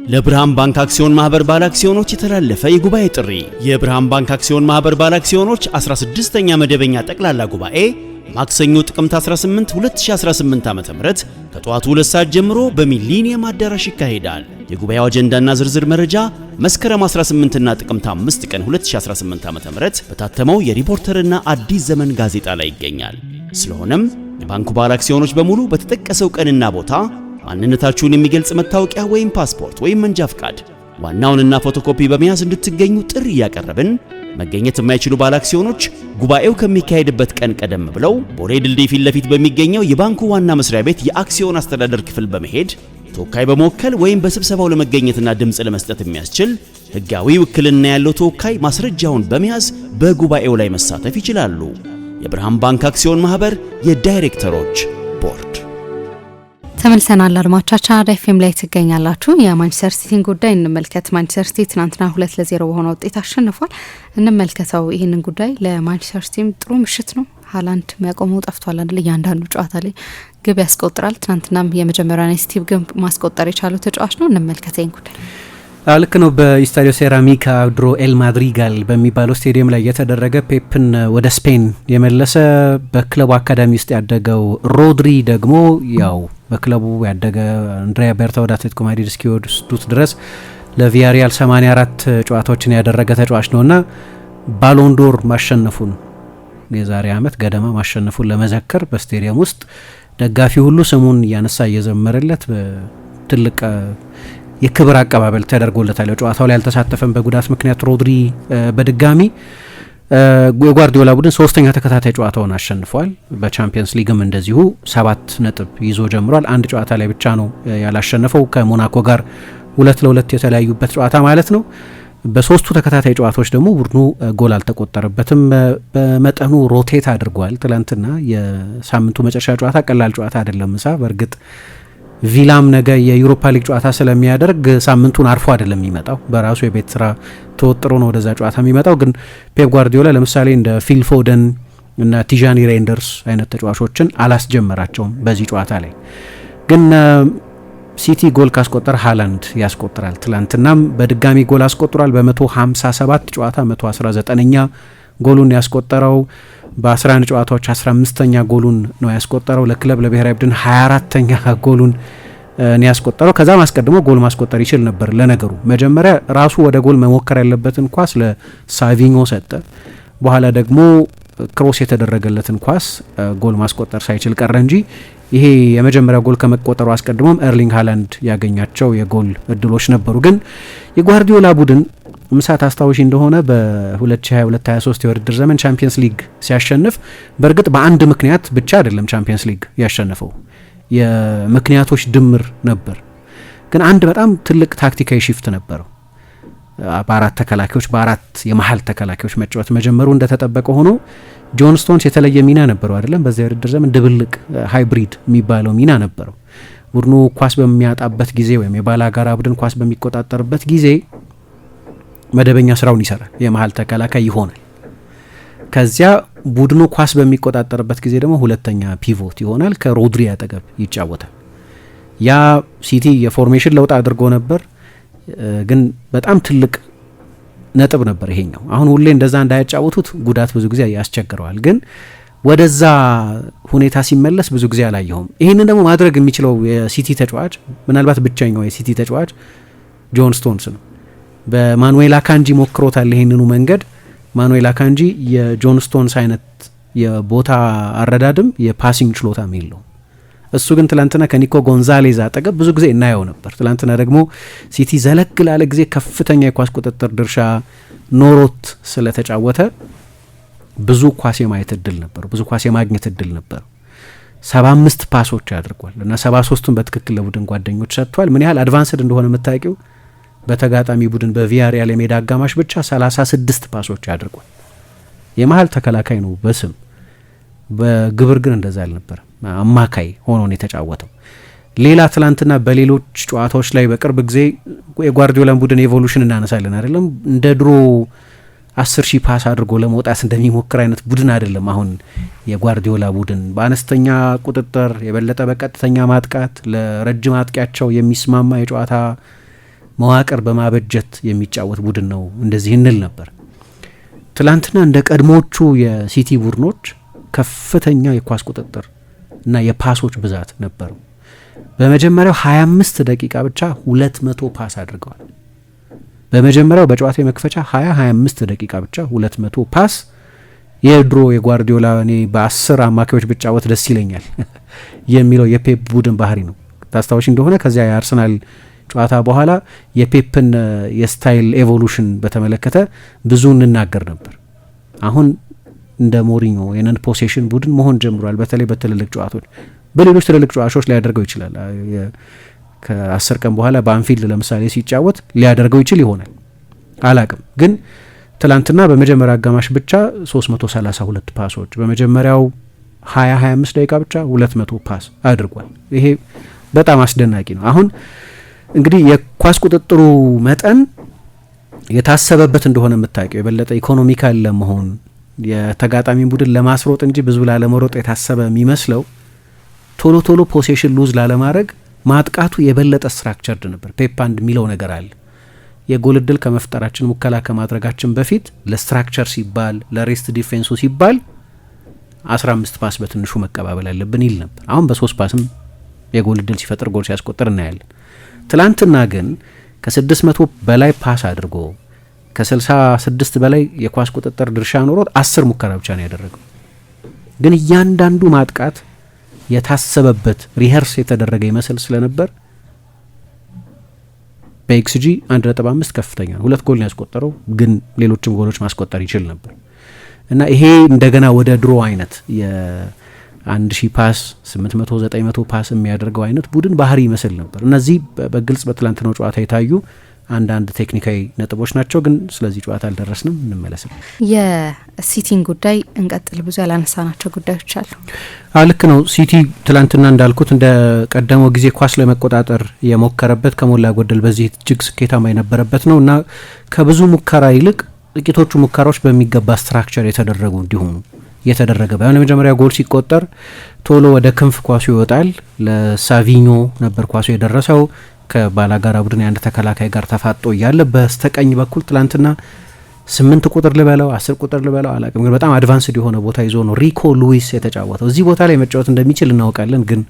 ለብርሃን ባንክ አክሲዮን ማህበር ባለ አክሲዮኖች የተላለፈ የጉባኤ ጥሪ። የብርሃን ባንክ አክሲዮን ማህበር ባለ አክሲዮኖች 16ኛ መደበኛ ጠቅላላ ጉባኤ ማክሰኞ ጥቅምት 18 2018 ዓ.ም ከጠዋቱ 2 ሰዓት ጀምሮ በሚሊኒየም አዳራሽ ይካሄዳል። የጉባኤው አጀንዳና ዝርዝር መረጃ መስከረም 18 እና ጥቅምት 5 ቀን 2018 ዓ.ም በታተመው የሪፖርተርና አዲስ ዘመን ጋዜጣ ላይ ይገኛል። ስለሆነም የባንኩ ባለ አክሲዮኖች በሙሉ በተጠቀሰው ቀንና ቦታ ማንነታችሁን የሚገልጽ መታወቂያ ወይም ፓስፖርት ወይም መንጃ ፍቃድ ዋናውንና ፎቶኮፒ በመያዝ እንድትገኙ ጥሪ ያቀረብን። መገኘት የማይችሉ ባለ አክሲዮኖች ጉባኤው ከሚካሄድበት ቀን ቀደም ብለው ቦሌ ድልድይ ፊት ለፊት በሚገኘው የባንኩ ዋና መስሪያ ቤት የአክሲዮን አስተዳደር ክፍል በመሄድ ተወካይ በመወከል ወይም በስብሰባው ለመገኘትና ድምጽ ለመስጠት የሚያስችል ሕጋዊ ውክልና ያለው ተወካይ ማስረጃውን በመያዝ በጉባኤው ላይ መሳተፍ ይችላሉ። የብርሃን ባንክ አክሲዮን ማህበር የዳይሬክተሮች ቦርድ። ተመልሰናል። አድማጮቻችን አራዳ ኤፍኤም ላይ ትገኛላችሁ። የማንቸስተር ሲቲን ጉዳይ እንመልከት። ማንቸስተር ሲቲ ትናንትና 2-0 በሆነ ውጤት አሸንፏል። እንመልከተው ይህንን ጉዳይ። ለማንቸስተር ሲቲም ጥሩ ምሽት ነው። ሃላንድ የሚያቆመው ጠፍቷል አይደል? እያንዳንዱ ጨዋታ ላይ ግብ ያስቆጥራል። ትናንትናም የመጀመሪያውን የሲቲ ግብ ማስቆጠር የቻለው ተጫዋች ነው። እንመልከተው ይህን ጉዳይ። ልክ ነው። በኢስታዲዮ ሴራሚካ ድሮ ኤል ማድሪጋል በሚባለው ስቴዲየም ላይ የተደረገ ፔፕን ወደ ስፔን የመለሰ በክለቡ አካዳሚ ውስጥ ያደገው ሮድሪ ደግሞ ያው በክለቡ ያደገ አንድሪያ ቤርታ ወደ አትሌቲኮ ማድሪድ እስኪወስዱት ድረስ ለቪያሪያል 84 ጨዋታዎችን ያደረገ ተጫዋች ነውና ባሎንዶር ማሸነፉን የዛሬ ዓመት ገደማ ማሸነፉን ለመዘከር በስቴዲየም ውስጥ ደጋፊ ሁሉ ስሙን እያነሳ እየዘመረለት ትልቅ የክብር አቀባበል ተደርጎለታል። ጨዋታው ላይ ያልተሳተፈም በጉዳት ምክንያት ሮድሪ በድጋሚ የጓርዲዮላ ቡድን ሶስተኛ ተከታታይ ጨዋታውን አሸንፏል። በቻምፒየንስ ሊግም እንደዚሁ 7 ነጥብ ይዞ ጀምሯል። አንድ ጨዋታ ላይ ብቻ ነው ያላሸነፈው፣ ከሞናኮ ጋር 2-2 የተለያዩበት ጨዋታ ማለት ነው። በሶስቱ ተከታታይ ጨዋታዎች ደግሞ ቡድኑ ጎል አልተቆጠረበትም። በመጠኑ ሮቴት አድርጓል። ትላንትና የሳምንቱ መጨረሻ ጨዋታ ቀላል ጨዋታ አይደለም። በእርግጥ ቪላም ነገ የዩሮፓ ሊግ ጨዋታ ስለሚያደርግ ሳምንቱን አርፎ አይደለም የሚመጣው፣ በራሱ የቤት ስራ ተወጥሮ ነው ወደዛ ጨዋታ የሚመጣው። ግን ፔፕ ጓርዲዮላ ለምሳሌ እንደ ፊል ፎደን እና ቲጃኒ ሬንደርስ አይነት ተጫዋቾችን አላስጀመራቸውም በዚህ ጨዋታ ላይ። ግን ሲቲ ጎል ካስቆጠረ ሃላንድ ያስቆጥራል። ትላንትናም በድጋሚ ጎል አስቆጥሯል። በ157 ጨዋታ 119ኛ ጎሉን ያስቆጠረው፣ በ11 ጨዋታዎች 15ኛ ጎሉን ነው ያስቆጠረው። ለክለብ ለብሔራዊ ቡድን 24ኛ ጎሉን ነው ያስቆጠረው። ከዛም አስቀድሞ ጎል ማስቆጠር ይችል ነበር። ለነገሩ መጀመሪያ ራሱ ወደ ጎል መሞከር ያለበትን ኳስ ለሳቪኞ ሰጠ። በኋላ ደግሞ ክሮስ የተደረገለትን ኳስ ጎል ማስቆጠር ሳይችል ቀረ እንጂ ይሄ የመጀመሪያ ጎል ከመቆጠሩ አስቀድሞም ኤርሊንግ ሃላንድ ያገኛቸው የጎል እድሎች ነበሩ። ግን የጓርዲዮላ ቡድን ምሳት አስታውሺ እንደሆነ በ2022-23 የውድድር ዘመን ቻምፒየንስ ሊግ ሲያሸንፍ በእርግጥ በአንድ ምክንያት ብቻ አይደለም ቻምፒየንስ ሊግ ያሸነፈው፣ የምክንያቶች ድምር ነበር። ግን አንድ በጣም ትልቅ ታክቲካዊ ሺፍት ነበረው። በአራት ተከላካዮች በአራት የመሀል ተከላካዮች መጫወት መጀመሩ እንደተጠበቀ ሆኖ ጆን ስቶንስ የተለየ ሚና ነበረው አይደለም። በዚያ የውድድር ዘመን ድብልቅ ሃይብሪድ የሚባለው ሚና ነበረው። ቡድኑ ኳስ በሚያጣበት ጊዜ ወይም የባላጋራ ቡድን ኳስ በሚቆጣጠርበት ጊዜ መደበኛ ስራውን ይሰራል፣ የመሀል ተከላካይ ይሆናል። ከዚያ ቡድኑ ኳስ በሚቆጣጠርበት ጊዜ ደግሞ ሁለተኛ ፒቮት ይሆናል፣ ከሮድሪ አጠገብ ይጫወታል። ያ ሲቲ የፎርሜሽን ለውጥ አድርጎ ነበር፣ ግን በጣም ትልቅ ነጥብ ነበር ይሄኛው። አሁን ሁሌ እንደዛ እንዳያጫወቱት ጉዳት ብዙ ጊዜ ያስቸግረዋል፣ ግን ወደዛ ሁኔታ ሲመለስ ብዙ ጊዜ አላየሁም። ይህንን ደግሞ ማድረግ የሚችለው የሲቲ ተጫዋች ምናልባት ብቸኛው የሲቲ ተጫዋች ጆን ስቶንስ ነው። በማኑኤል አካንጂ ሞክሮታል ይሄንኑ መንገድ። ማኑኤል አካንጂ የጆን ስቶንስ አይነት የቦታ አረዳድም የፓሲንግ ችሎታም የለውም። እሱ ግን ትላንትና ከኒኮ ጎንዛሌዝ አጠገብ ብዙ ጊዜ እናየው ነበር። ትላንትና ደግሞ ሲቲ ዘለግ ላለ ጊዜ ከፍተኛ የኳስ ቁጥጥር ድርሻ ኖሮት ስለተጫወተ ብዙ ኳስ የማየት እድል ነበር፣ ብዙ ኳስ የማግኘት እድል ነበር። 75 ፓሶች አድርጓል እና 73ቱን በትክክል ለቡድን ጓደኞች ሰጥቷል። ምን ያህል አድቫንስድ እንደሆነ የምታውቂው በተጋጣሚ ቡድን በቪያሪያል የሜዳ አጋማሽ ብቻ 36 ፓሶች አድርጓል። የመሀል ተከላካይ ነው በስም፣ በግብር ግን እንደዛ አልነበረም። አማካይ ሆኖ ነው የተጫወተው። ሌላ ትላንትና በሌሎች ጨዋታዎች ላይ በቅርብ ጊዜ የጓርዲዮላን ቡድን ኤቮሉሽን እናነሳለን አይደለም። እንደ ድሮ 10,000 ፓስ አድርጎ ለመውጣት እንደሚሞክር አይነት ቡድን አይደለም። አሁን የጓርዲዮላ ቡድን በአነስተኛ ቁጥጥር የበለጠ በቀጥተኛ ማጥቃት ለረጅም አጥቂያቸው የሚስማማ የጨዋታ መዋቅር በማበጀት የሚጫወት ቡድን ነው እንደዚህ እንል ነበር። ትላንትና እንደ ቀድሞቹ የሲቲ ቡድኖች ከፍተኛ የኳስ ቁጥጥር እና የፓሶች ብዛት ነበሩ። በመጀመሪያው 25 ደቂቃ ብቻ 200 ፓስ አድርገዋል። በመጀመሪያው በጨዋታ የመክፈቻ 25 ደቂቃ ብቻ 200 ፓስ። የድሮ የጓርዲዮላ እኔ በ10 አማካዮች ብጫወት ደስ ይለኛል የሚለው የፔፕ ቡድን ባህሪ ነው። ታስታውሽ እንደሆነ ከዚያ የአርሰናል ጨዋታ በኋላ የፔፕን የስታይል ኤቮሉሽን በተመለከተ ብዙ እንናገር ነበር። አሁን እንደ ሞሪኞ የነን ፖሴሽን ቡድን መሆን ጀምሯል። በተለይ በትልልቅ ጨዋታዎች፣ በሌሎች ትልልቅ ጨዋታዎች ሊያደርገው ይችላል። ከ10 ቀን በኋላ በአንፊልድ ለምሳሌ ሲጫወት ሊያደርገው ይችል ይሆናል አላቅም። ግን ትላንትና በመጀመሪያ አጋማሽ ብቻ 332 ፓሶች፣ በመጀመሪያው 25 ደቂቃ ብቻ 200 ፓስ አድርጓል። ይሄ በጣም አስደናቂ ነው። አሁን እንግዲህ የኳስ ቁጥጥሩ መጠን የታሰበበት እንደሆነ የምታውቀው የበለጠ ኢኮኖሚካል ለመሆን የተጋጣሚ ቡድን ለማስሮጥ እንጂ ብዙ ላለመሮጥ የታሰበ የሚመስለው ቶሎ ቶሎ ፖሴሽን ሉዝ ላለማድረግ ማጥቃቱ የበለጠ ስትራክቸርድ ነበር። ፔፕ አንድ የሚለው ነገር አለ። የጎል እድል ከመፍጠራችን ሙከላ ከማድረጋችን በፊት ለስትራክቸር ሲባል ለሬስት ዲፌንሱ ሲባል 15 ፓስ በትንሹ መቀባበል አለብን ይል ነበር። አሁን በ3 ፓስም የጎል እድል ሲፈጥር ጎል ሲያስቆጥር እናያለን። ትላንትና ግን ከ600 በላይ ፓስ አድርጎ ከ66 በላይ የኳስ ቁጥጥር ድርሻ ኖሮት 10 ሙከራ ብቻ ነው ያደረገው። ግን እያንዳንዱ ማጥቃት የታሰበበት ሪሄርስ የተደረገ ይመስል ስለነበር በኤክስጂ 1.5 ከፍተኛ ነው። 2 ጎል ነው ያስቆጠረው፣ ግን ሌሎችም ጎሎች ማስቆጠር ይችል ነበር እና ይሄ እንደገና ወደ ድሮ አይነት የ1000 ፓስ 800 900 ፓስ የሚያደርገው አይነት ቡድን ባህሪ ይመስል ነበር። እነዚህ በግልጽ በትላንትናው ጨዋታ የታዩ አንዳንድ ቴክኒካዊ ነጥቦች ናቸው። ግን ስለዚህ ጨዋታ አልደረስንም፣ እንመለስም። የሲቲን ጉዳይ እንቀጥል። ብዙ ያላነሳናቸው ጉዳዮች አሉ። ልክ ነው። ሲቲ ትላንትና እንዳልኩት እንደ ቀደመው ጊዜ ኳስ ለመቆጣጠር የሞከረበት ከሞላ ጎደል በዚህ እጅግ ስኬታማ የነበረበት ነው እና ከብዙ ሙከራ ይልቅ ጥቂቶቹ ሙከራዎች በሚገባ ስትራክቸር የተደረጉ እንዲሆኑ የተደረገ ባይሆን የመጀመሪያ ጎል ሲቆጠር ቶሎ ወደ ክንፍ ኳሱ ይወጣል። ለሳቪኞ ነበር ኳሱ የደረሰው ከባላጋራ ቡድን የአንድ ተከላካይ ጋር ተፋጦ እያለ በስተቀኝ በኩል ትላንትና 8 ቁጥር ልበለው 10 ቁጥር ልበለው አላቅም፣ ግን በጣም አድቫንስድ የሆነ ቦታ ይዞ ነው ሪኮ ሉዊስ የተጫወተው። እዚህ ቦታ ላይ መጫወት እንደሚችል እናውቃለን፣ ግን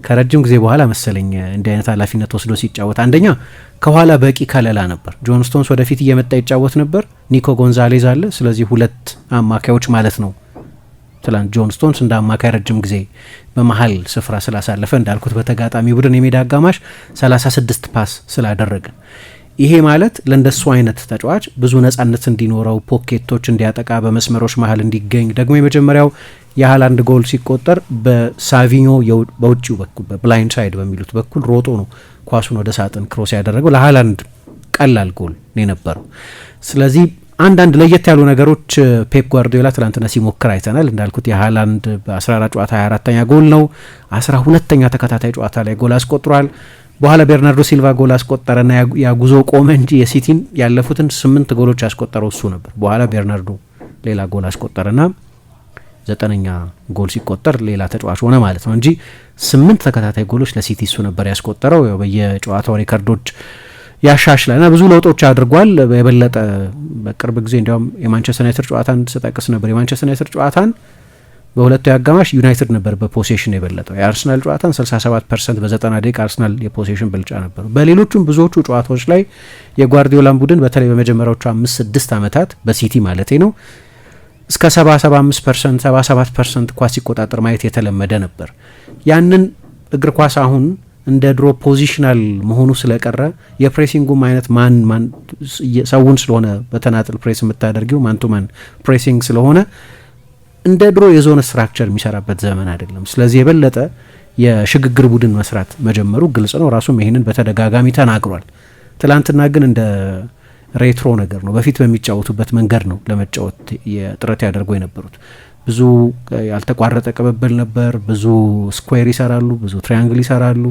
ከረጅም ጊዜ በኋላ መሰለኝ እንዲህ አይነት ኃላፊነት ወስዶ ሲጫወት፣ አንደኛ ከኋላ በቂ ከለላ ነበር። ጆን ስቶንስ ወደፊት እየመጣ ይጫወት ነበር፣ ኒኮ ጎንዛሌዝ አለ። ስለዚህ 2 አማካዮች ማለት ነው። ትላንት ጆን ስቶንስ እንደ አማካይ ረጅም ጊዜ በመሀል ስፍራ ስላሳለፈ እንዳልኩት በተጋጣሚ ቡድን የሜዳ አጋማሽ 36 ፓስ ስላደረገ ይሄ ማለት ለእንደሱ አይነት ተጫዋች ብዙ ነጻነት እንዲኖረው ፖኬቶች እንዲያጠቃ በመስመሮች መሀል እንዲገኝ ደግሞ የመጀመሪያው የሃላንድ ጎል ሲቆጠር በሳቪኞ በውጭው በኩል በብላይንድ ሳይድ በሚሉት በኩል ሮጦ ነው ኳሱን ወደ ሳጥን ክሮስ ያደረገው። ለሃላንድ ቀላል ጎል ነው የነበረው። ስለዚህ አንዳንድ ለየት ያሉ ነገሮች ፔፕ ጓርዲዮላ ትላንትና ሲሞክር አይተናል። እንዳልኩት የሃላንድ በ14 ጨዋታ 24ኛ ጎል ነው። 12ኛ ተከታታይ ጨዋታ ላይ ጎል አስቆጥሯል። በኋላ ቤርናርዶ ሲልቫ ጎል አስቆጠረና ያጉዞ ቆመ እንጂ የሲቲን ያለፉትን 8 ጎሎች ያስቆጠረው እሱ ነበር። በኋላ ቤርናርዶ ሌላ ጎል አስቆጠረና 9ኛ ጎል ሲቆጠር ሌላ ተጫዋች ሆነ ማለት ነው እንጂ 8 ተከታታይ ጎሎች ለሲቲ እሱ ነበር ያስቆጠረው። በየጨዋታው ሪከርዶች ያሻሽላል እና ብዙ ለውጦች አድርጓል። የበለጠ በቅርብ ጊዜ እንዲያውም የማንቸስተር ዩናይትድ ጨዋታን ስጠቅስ ነበር። የማንቸስተር ዩናይትድ ጨዋታን በሁለቱ አጋማሽ ዩናይትድ ነበር በፖሴሽን የበለጠው። የአርሰናል ጨዋታን 67% በ90 ደቂቃ አርሰናል የፖሴሽን ብልጫ ነበሩ። በሌሎቹም ብዙዎቹ ጨዋታዎች ላይ የጓርዲዮላን ቡድን በተለይ በመጀመሪያዎቹ 5-6 ዓመታት በሲቲ ማለቴ ነው እስከ 70-75% 77% ኳስ ሲቆጣጠር ማየት የተለመደ ነበር። ያንን እግር ኳስ አሁን እንደ ድሮ ፖዚሽናል መሆኑ ስለቀረ የፕሬሲንጉም አይነት ማን ሰውን ስለሆነ በተናጥል ፕሬስ የምታደርጊው ማን ቱ ማን ፕሬሲንግ ስለሆነ እንደ ድሮ የዞን ስትራክቸር የሚሰራበት ዘመን አይደለም። ስለዚህ የበለጠ የሽግግር ቡድን መስራት መጀመሩ ግልጽ ነው። ራሱም ይህንን በተደጋጋሚ ተናግሯል። ትላንትና ግን እንደ ሬትሮ ነገር ነው፣ በፊት በሚጫወቱበት መንገድ ነው ለመጫወት የጥረት ያደርጉ የነበሩት። ብዙ ያልተቋረጠ ቅብብል ነበር። ብዙ ስኩዌር ይሰራሉ፣ ብዙ ትሪያንግል ይሰራሉ፣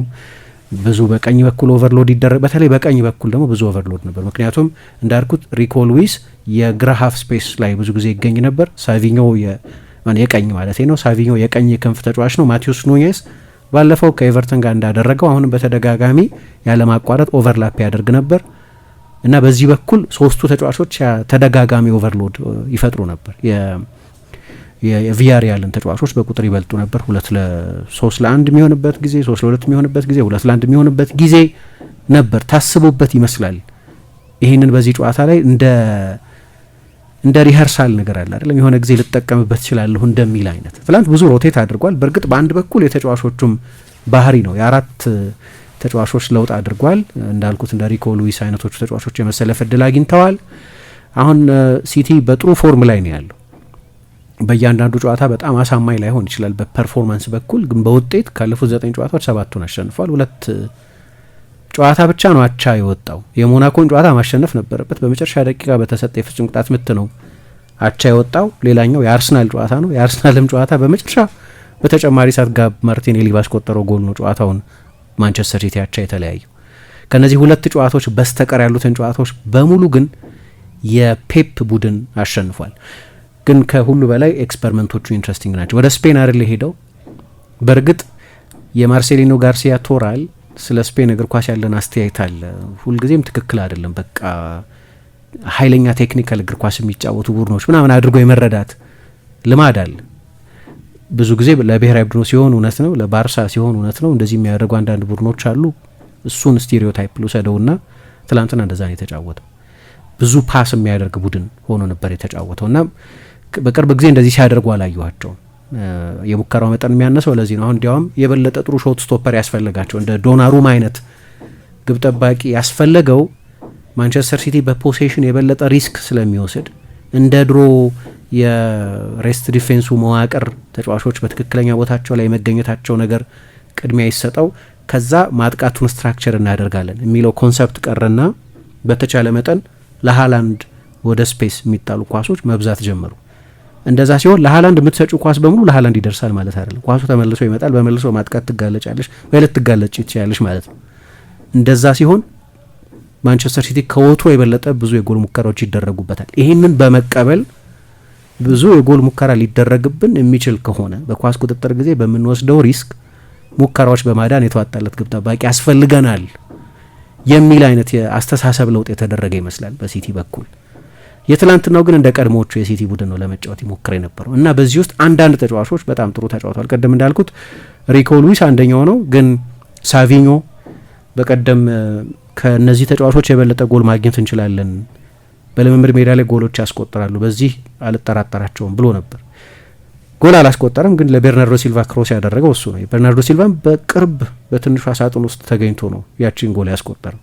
ብዙ በቀኝ በኩል ኦቨርሎድ ይደረግ። በተለይ በቀኝ በኩል ደግሞ ብዙ ኦቨርሎድ ነበር። ምክንያቱም እንዳልኩት ሪኮ ሉዊስ የግራ ሀፍ ስፔስ ላይ ብዙ ጊዜ ይገኝ ነበር። ሳቪኞ የቀኝ ማለት ነው። ሳቪኞ የቀኝ ክንፍ ተጫዋች ነው። ማቴዎስ ኑኔዝ ባለፈው ከኤቨርተን ጋር እንዳደረገው አሁንም በተደጋጋሚ ያለማቋረጥ ኦቨርላፕ ያደርግ ነበር እና በዚህ በኩል ሶስቱ ተጫዋቾች ተደጋጋሚ ኦቨርሎድ ይፈጥሩ ነበር። የቪያሪያልን ተጫዋቾች በቁጥር ይበልጡ ነበር። 2-3-1 የሚሆንበት ጊዜ፣ 3-2 የሚሆንበት ጊዜ፣ 2-1 የሚሆንበት ጊዜ ነበር። ታስቦበት ይመስላል። ይህንን በዚህ ጨዋታ ላይ እንደ ሪሀርሳል ነገር አለ አይደለም፣ የሆነ ጊዜ ልጠቀምበት እችላለሁ እንደሚል አይነት። ትላንት ብዙ ሮቴት አድርጓል። በእርግጥ በአንድ በኩል የተጫዋቾቹም ባህሪ ነው። የአራት ተጫዋቾች ለውጥ አድርጓል። እንዳልኩት እንደ ሪኮ ሉዊስ አይነቶቹ ተጫዋቾች የመሰለፍ እድል አግኝተዋል። አሁን ሲቲ በጥሩ ፎርም ላይ ነው ያለው። በእያንዳንዱ ጨዋታ በጣም አሳማኝ ላይሆን ይችላል በፐርፎርማንስ በኩል ግን በውጤት ካለፉት 9 ጨዋታዎች 7ቱን አሸንፏል። 2 ጨዋታ ብቻ ነው አቻ የወጣው። የሞናኮን ጨዋታ ማሸነፍ ነበረበት። በመጨረሻ ደቂቃ በተሰጠ የፍጹም ቅጣት ምት ነው አቻ የወጣው። ሌላኛው የአርሰናል ጨዋታ ነው። የአርሰናልም ጨዋታ በመጨረሻ በተጨማሪ ሰዓት ጋብ ማርቲኔሊ ባስቆጠረው ጎል ነው ጨዋታውን ማንቸስተር ሲቲ አቻ የተለያየው። ከነዚህ 2 ጨዋታዎች በስተቀር ያሉትን ጨዋታዎች በሙሉ ግን የፔፕ ቡድን አሸንፏል። ግን ከሁሉ በላይ ኤክስፐሪመንቶቹ ኢንትረስቲንግ ናቸው። ወደ ስፔን አይደል ሄደው። በእርግጥ የማርሴሊኖ ጋርሲያ ቶራል ስለ ስፔን እግር ኳስ ያለን አስተያየት አለ። ሁልጊዜም ትክክል አይደለም። በቃ ኃይለኛ ቴክኒካል እግር ኳስ የሚጫወቱ ቡድኖች ምናምን አድርጎ የመረዳት ልማድ አለ። ብዙ ጊዜ ለብሔራዊ ቡድኑ ሲሆን እውነት ነው፣ ለባርሳ ሲሆን እውነት ነው። እንደዚህ የሚያደርጉ አንዳንድ ቡድኖች አሉ። እሱን ስቴሪዮታይፕ ልውሰደውና ትላንትና እንደዛ ነው የተጫወተው። ብዙ ፓስ የሚያደርግ ቡድን ሆኖ ነበር የተጫወተው እና በቅርብ ጊዜ እንደዚህ ሲያደርጉ አላየኋቸውም። የሙከራው መጠን የሚያነሰው ለዚህ ነው። አሁን እንዲያውም የበለጠ ጥሩ ሾት ስቶፐር ያስፈልጋቸው እንደ ዶናሩማ አይነት ግብ ጠባቂ ያስፈለገው ማንቸስተር ሲቲ በፖሴሽን የበለጠ ሪስክ ስለሚወስድ እንደ ድሮ የሬስት ዲፌንሱ መዋቅር ተጫዋቾች በትክክለኛ ቦታቸው ላይ የመገኘታቸው ነገር ቅድሚያ ይሰጠው፣ ከዛ ማጥቃቱን ስትራክቸር እናደርጋለን የሚለው ኮንሰፕት ቀረና በተቻለ መጠን ለሃላንድ ወደ ስፔስ የሚጣሉ ኳሶች መብዛት ጀመሩ። እንደዛ ሲሆን ለሃላንድ የምትሰጪው ኳስ በሙሉ ለሃላንድ ይደርሳል ማለት አይደለም። ኳሱ ተመልሶ ይመጣል፣ በመልሶ ማጥቃት ትጋለጫለሽ ወይ ልትጋለጭ ትችያለሽ ማለት ነው። እንደዛ ሲሆን ማንቸስተር ሲቲ ከወትሮ የበለጠ ብዙ የጎል ሙከራዎች ይደረጉበታል። ይህንን በመቀበል ብዙ የጎል ሙከራ ሊደረግብን የሚችል ከሆነ በኳስ ቁጥጥር ጊዜ በምንወስደው ሪስክ ሙከራዎች በማዳን የተዋጣለት ግብ ጠባቂ ያስፈልገናል የሚል አይነት የአስተሳሰብ ለውጥ የተደረገ ይመስላል በሲቲ በኩል። የትላንትናው ግን እንደ ቀድሞዎቹ የሲቲ ቡድን ነው ለመጫወት ይሞክር የነበረው እና በዚህ ውስጥ አንዳንድ ተጫዋቾች በጣም ጥሩ ተጫውተዋል። ቀደም እንዳልኩት ሪኮ ሉዊስ አንደኛው ነው። ግን ሳቪኞ በቀደም ከነዚህ ተጫዋቾች የበለጠ ጎል ማግኘት እንችላለን፣ በልምምድ ሜዳ ላይ ጎሎች ያስቆጥራሉ፣ በዚህ አልጠራጠራቸውም ብሎ ነበር። ጎል አላስቆጠረም፣ ግን ለቤርናርዶ ሲልቫ ክሮስ ያደረገው እሱ ነው። ቤርናርዶ ሲልቫም በቅርብ በትንሿ ሳጥን ውስጥ ተገኝቶ ነው ያቺን ጎል ያስቆጠረው።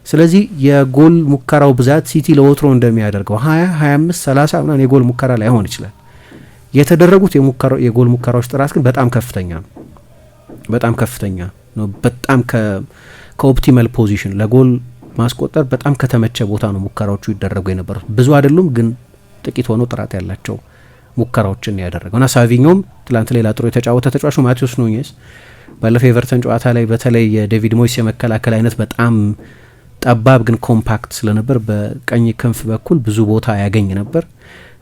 ስለዚህ የጎል ሙከራው ብዛት ሲቲ ለወትሮ እንደሚያደርገው 20 25 30 ምናምን የጎል ሙከራ ላይሆን ይችላል። የተደረጉት የጎል ሙከራዎች ጥራት ግን በጣም ከፍተኛ ነው። በጣም ከፍተኛ ነው። በጣም ከኦፕቲማል ፖዚሽን ለጎል ማስቆጠር በጣም ከተመቸ ቦታ ነው ሙከራዎቹ ይደረጉ የነበሩት። ብዙ አይደሉም፣ ግን ጥቂት ሆኖ ጥራት ያላቸው ሙከራዎችን ያደረገው እና ሳቪኞም ትላንት ሌላ ጥሩ የተጫወተ ተጫዋቹ ማቴዎስ ኑኔዝ ባለፈው ኤቨርተን ጨዋታ ላይ በተለይ የዴቪድ ሞይስ የመከላከል አይነት በጣም ጠባብ ግን ኮምፓክት ስለነበር በቀኝ ክንፍ በኩል ብዙ ቦታ ያገኝ ነበር።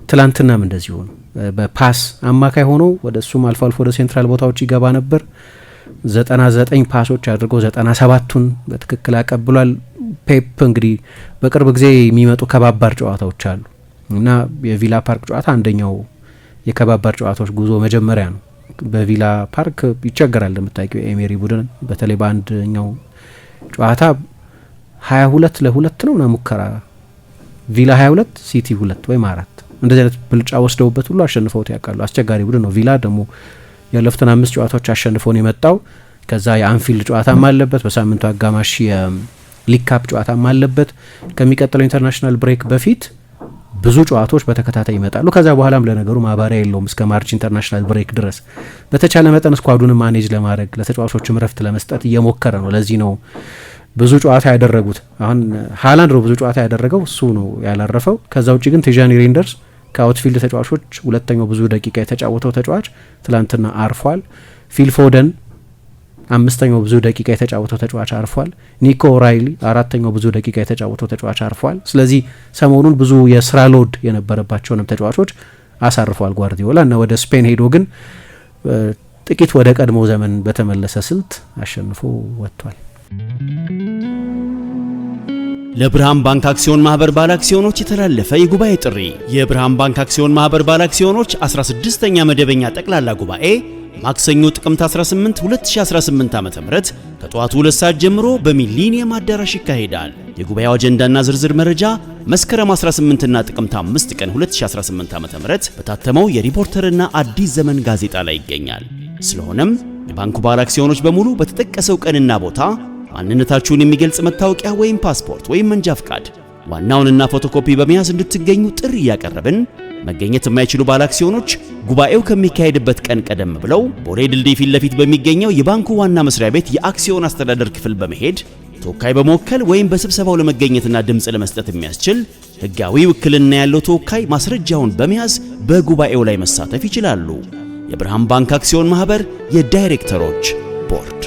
ትላንትናም እንደዚህ ሆኖ በፓስ አማካይ ሆኖ ወደ እሱም አልፎ አልፎ ወደ ሴንትራል ቦታዎች ይገባ ነበር። 99 ፓሶች አድርጎ 97ቱን በትክክል አቀብሏል። ፔፕ እንግዲህ በቅርብ ጊዜ የሚመጡ ከባባር ጨዋታዎች አሉ እና የቪላ ፓርክ ጨዋታ አንደኛው የከባባር ጨዋታዎች ጉዞ መጀመሪያ ነው። በቪላ ፓርክ ይቸገራል እንደምታውቂው ኤሜሪ ቡድን በተለይ በአንደኛው ጨዋታ 22-2 ነው ሙከራ ቪላ 22 ሲቲ 2 ወይም 4 እንደዚህ አይነት ብልጫ ወስደውበት ሁሉ አሸንፈውት ያውቃሉ። አስቸጋሪ ቡድን ነው ቪላ። ደግሞ ያለፉትን 5 ጨዋታዎች አሸንፎ ነው የመጣው። ከዛ የአንፊልድ ጨዋታም አለበት፣ በሳምንቱ አጋማሽ የሊግ ካፕ ጨዋታም አለበት። ከሚቀጥለው ኢንተርናሽናል ብሬክ በፊት ብዙ ጨዋታዎች በተከታታይ ይመጣሉ። ከዛ በኋላም ለነገሩ ማባሪያ የለውም እስከ ማርች ኢንተርናሽናል ብሬክ ድረስ። በተቻለ መጠን ስኳዱን ማኔጅ ለማድረግ ለተጫዋቾችም ረፍት ለመስጠት እየሞከረ ነው። ለዚህ ነው ብዙ ጨዋታ ያደረጉት። አሁን ሃላንድ ነው ብዙ ጨዋታ ያደረገው፣ እሱ ነው ያላረፈው። ከዛ ውጭ ግን ቲዣኒ ሬንደርስ ከአውትፊልድ ተጫዋቾች ሁለተኛው ብዙ ደቂቃ የተጫወተው ተጫዋች ትላንትና አርፏል። ፊል ፎደን አምስተኛው ብዙ ደቂቃ የተጫወተው ተጫዋች አርፏል። ኒኮ ኦራይሊ አራተኛው ብዙ ደቂቃ የተጫወተው ተጫዋች አርፏል። ስለዚህ ሰሞኑን ብዙ የስራ ሎድ የነበረባቸውንም ተጫዋቾች አሳርፏል ጓርዲዮላ እና ወደ ስፔን ሄዶ ግን ጥቂት ወደ ቀድሞ ዘመን በተመለሰ ስልት አሸንፎ ወጥቷል። ለብርሃን ባንክ አክሲዮን ማህበር ባለ አክሲዮኖች የተላለፈ የጉባኤ ጥሪ። የብርሃን ባንክ አክሲዮን ማህበር ባለ አክሲዮኖች 16ኛ መደበኛ ጠቅላላ ጉባኤ ማክሰኞ ጥቅምት 18 2018 ዓ.ም ከጠዋቱ 2 ሰዓት ጀምሮ በሚሊኒየም አዳራሽ ይካሄዳል። የጉባኤው አጀንዳና ዝርዝር መረጃ መስከረም 18 እና ጥቅምት 5 ቀን 2018 ዓ.ም በታተመው የሪፖርተርና አዲስ ዘመን ጋዜጣ ላይ ይገኛል። ስለሆነም የባንኩ ባለ አክሲዮኖች በሙሉ በተጠቀሰው ቀንና ቦታ ማንነታችሁን የሚገልጽ መታወቂያ ወይም ፓስፖርት ወይም መንጃ ፍቃድ ዋናውንና ፎቶኮፒ በመያዝ እንድትገኙ ጥሪ እያቀረብን መገኘት የማይችሉ ባለ አክሲዮኖች ጉባኤው ከሚካሄድበት ቀን ቀደም ብለው ቦሌ ድልድይ ፊት ለፊት በሚገኘው የባንኩ ዋና መስሪያ ቤት የአክሲዮን አስተዳደር ክፍል በመሄድ ተወካይ በመወከል ወይም በስብሰባው ለመገኘትና ድምጽ ለመስጠት የሚያስችል ሕጋዊ ውክልና ያለው ተወካይ ማስረጃውን በመያዝ በጉባኤው ላይ መሳተፍ ይችላሉ። የብርሃን ባንክ አክሲዮን ማህበር የዳይሬክተሮች ቦርድ